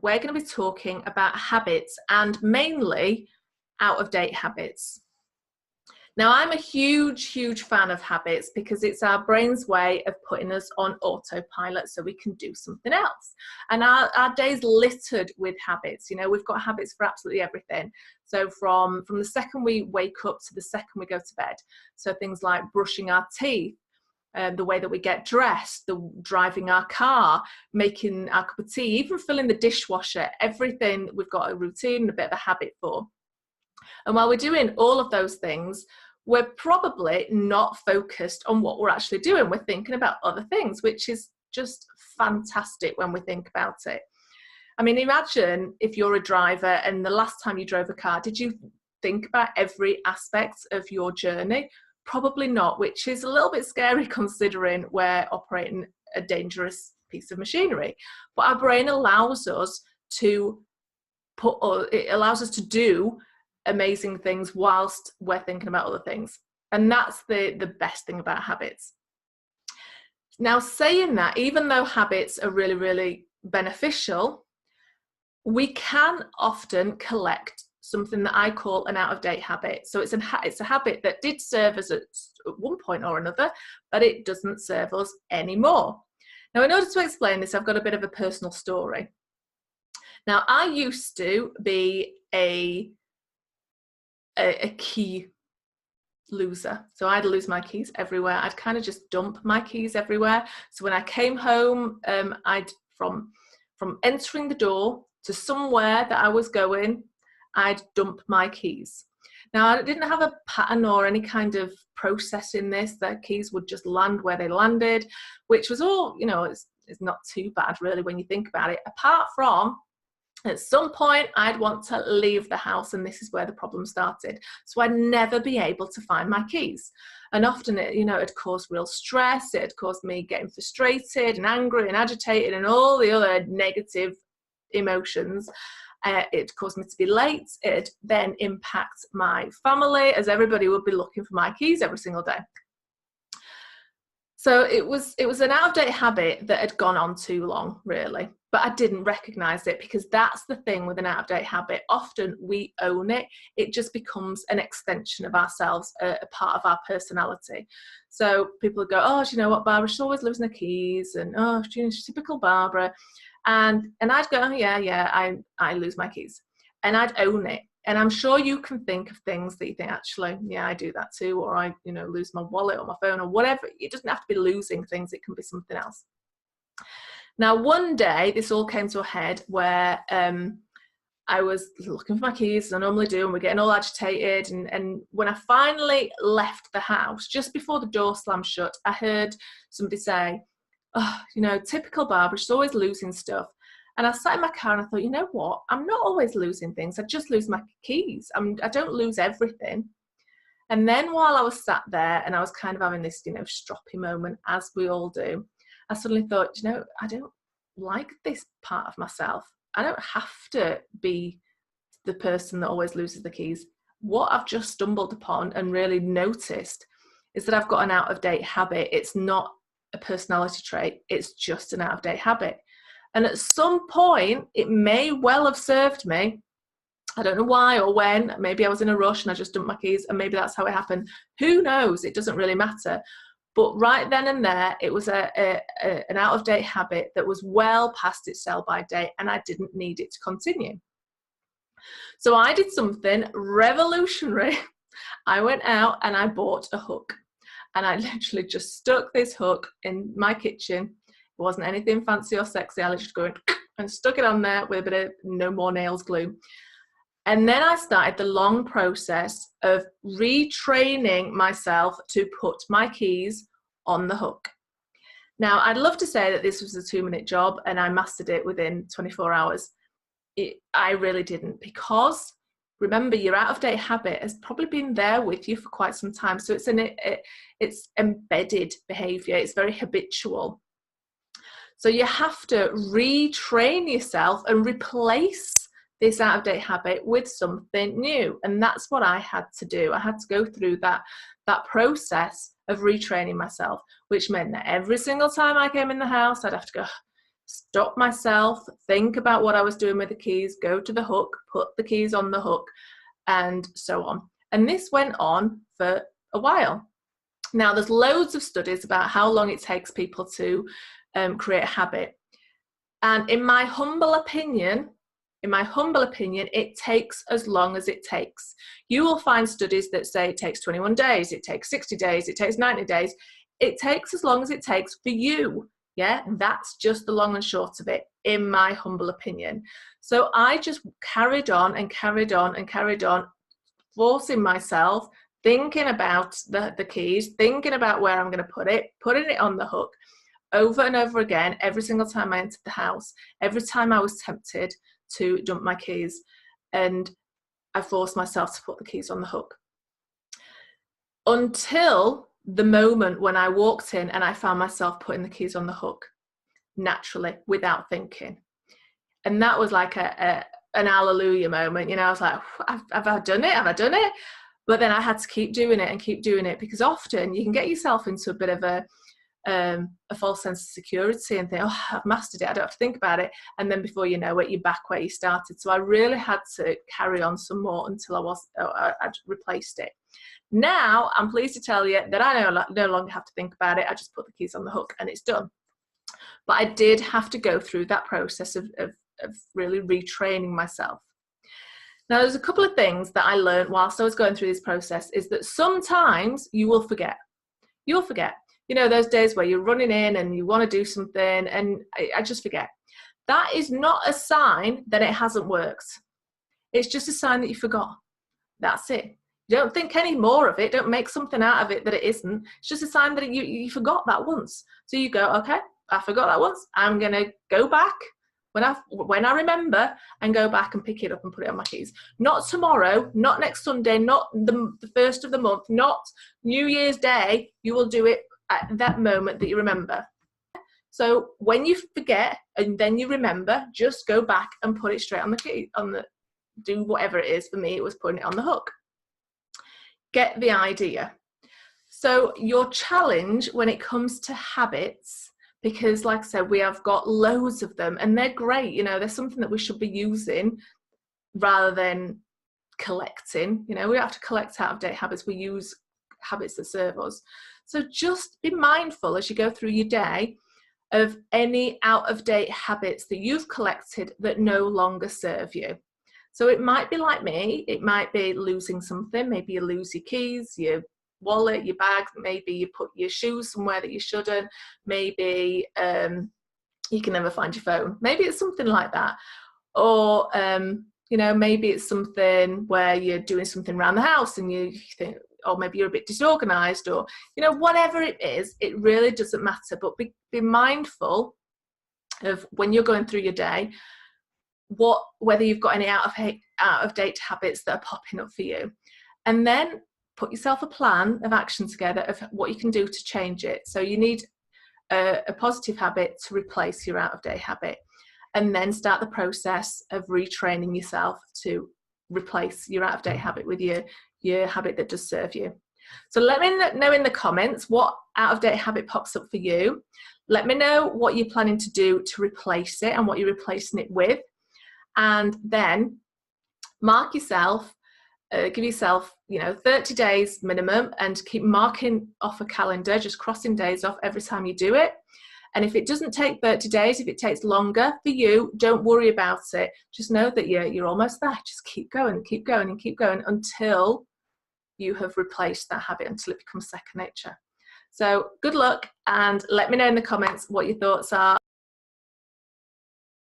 we're going to be talking about habits, and mainly out-of-date habits. Now, I'm a huge fan of habits because it's our brain's way of putting us on autopilot so we can do something else. And our day's littered with habits. You know, we've got habits for absolutely everything. So from the second we wake up to the second we go to bed. So things like brushing our teeth, the way that we get dressed, driving our car, making our cup of tea, even filling the dishwasher, everything we've got a routine and a bit of a habit for. And while we're doing all of those things, we're probably not focused on what we're actually doing. We're thinking about other things, which is just fantastic when we think about it. I mean, imagine if you're a driver and the last time you drove a car, did you think about every aspect of your journey? Probably not, which is a little bit scary considering we're operating a dangerous piece of machinery. But our brain allows us to do amazing things whilst we're thinking about other things. And that's the best thing about habits. Now, saying that, even though habits are really, really beneficial, we can often collect something that I call an out-of-date habit. So it's a habit that did serve us at one point or another, but it doesn't serve us anymore. Now, in order to explain this, I've got a bit of a personal story. Now, I used to be a key loser. So I'd lose my keys everywhere. I'd kind of just dump my keys everywhere. So when I came home, from entering the door to somewhere that I was going, I'd dump my keys. Now, I didn't have a pattern or any kind of process in this. The keys would just land where they landed, which was all, you know, it's not too bad really when you think about it, apart from at some point I'd want to leave the house, and this is where the problem started. So I'd never be able to find my keys. And often it'd cause real stress. It'd cause me getting frustrated and angry and agitated and all the other negative emotions. It caused me to be late. It then impacts my family, as everybody would be looking for my keys every single day. So it was an out-of-date habit that had gone on too long, really. But I didn't recognize it, because that's the thing with an out-of-date habit. Often we own it. It just becomes an extension of ourselves, a part of our personality. So people go, oh, do you know what, Barbara, she's always losing her keys, and oh, she's typical Barbara. And I'd go, oh, yeah, I lose my keys. And I'd own it. And I'm sure you can think of things that you think, actually, yeah, I do that too. Or I, lose my wallet or my phone or whatever. It doesn't have to be losing things. It can be something else. Now, one day, this all came to a head where I was looking for my keys, as I normally do, and we're getting all agitated. And when I finally left the house, just before the door slammed shut, I heard somebody say, oh, typical Barbara, she's always losing stuff. And I sat in my car and I thought, you know what? I'm not always losing things. I just lose my keys. I don't lose everything. And then while I was sat there and I was kind of having this, stroppy moment, as we all do, I suddenly thought, I don't like this part of myself. I don't have to be the person that always loses the keys. What I've just stumbled upon and really noticed is that I've got an out-of-date habit. It's not a personality trait. It's just an out-of-date habit. And at some point, it may well have served me. I don't know why or when. Maybe I was in a rush and I just dumped my keys, and maybe that's how it happened. Who knows? It doesn't really matter. But right then and there, it was an out-of-date habit that was well past its sell-by date, and I didn't need it to continue. So I did something revolutionary. I went out and I bought a hook. And I literally just stuck this hook in my kitchen. It wasn't anything fancy or sexy. I literally just went and stuck it on there with a bit of no more nails glue. And then I started the long process of retraining myself to put my keys on the hook. Now, I'd love to say that this was a 2-minute job and I mastered it within 24 hours. I really didn't, because remember, your out-of-date habit has probably been there with you for quite some time. So it's embedded behavior. It's very habitual. So you have to retrain yourself and replace this out-of-date habit with something new. And that's what I had to do. I had to go through that process of retraining myself, which meant that every single time I came in the house, I'd have to go, stop myself, think about what I was doing with the keys, go to the hook, put the keys on the hook, and so on. And this went on for a while. Now, there's loads of studies about how long it takes people to create a habit. And in my humble opinion, it takes as long as it takes. You will find studies that say it takes 21 days, it takes 60 days, it takes 90 days. It takes as long as it takes for you. Yeah, that's just the long and short of it, in my humble opinion. So I just carried on and carried on and carried on, forcing myself, thinking about the keys, thinking about where I'm going to put it, putting it on the hook over and over again, every single time I entered the house, every time I was tempted to dump my keys, and I forced myself to put the keys on the hook. Until the moment when I walked in and I found myself putting the keys on the hook, naturally, without thinking. And that was like an hallelujah moment. You know, I was like, have I done it? Have I done it? But then I had to keep doing it and keep doing it, because often you can get yourself into a bit of a false sense of security and think, oh, I've mastered it, I don't have to think about it. And then before you know it, you're back where you started. So I really had to carry on some more until I'd replaced it. Now, I'm pleased to tell you that I no longer have to think about it. I just put the keys on the hook and it's done. But I did have to go through that process of really retraining myself. Now, there's a couple of things that I learned whilst I was going through this process, is that sometimes you will forget. You'll forget. You know, those days where you're running in and you want to do something and I just forget. That is not a sign that it hasn't worked. It's just a sign that you forgot. That's it. You don't think any more of it. Don't make something out of it that it isn't. It's just a sign that you forgot that once. So you go, okay, I forgot that once. I'm going to go back when I remember and go back and pick it up and put it on my keys. Not tomorrow, not next Sunday, not the first of the month, not New Year's Day. You will do it at that moment that you remember. So when you forget and then you remember, just go back and put it straight on the key, do whatever it is. For me, it was putting it on the hook. Get the idea. So your challenge when it comes to habits, because like I said, we have got loads of them and they're great. You know, they're something that we should be using rather than collecting. You know, we don't have to collect out-of-date habits. We use habits that serve us. So just be mindful as you go through your day of any out-of-date habits that you've collected that no longer serve you. So it might be like me, it might be losing something. Maybe you lose your keys, your wallet, your bag, maybe you put your shoes somewhere that you shouldn't, maybe you can never find your phone. Maybe it's something like that. Or, you know, maybe it's something where you're doing something around the house and you think, or maybe you're a bit disorganized, or, you know, whatever it is, it really doesn't matter. But be mindful of when you're going through your day, whether you've got any out-of-date habits that are popping up for you. And then put yourself a plan of action together of what you can do to change it. So you need a positive habit to replace your out-of-date habit, and then start the process of retraining yourself to replace your out-of-date habit with your habit that does serve you. So let me know in the comments what out-of-date habit pops up for you. Let me know what you're planning to do to replace it and what you're replacing it with. And then mark yourself, give yourself, you know, 30 days minimum, and keep marking off a calendar, just crossing days off every time you do it. And if it doesn't take 30 days, if it takes longer for you, don't worry about it. Just know that you're almost there. Just keep going and keep going and keep going until you have replaced that habit, until it becomes second nature. So good luck, and let me know in the comments what your thoughts are.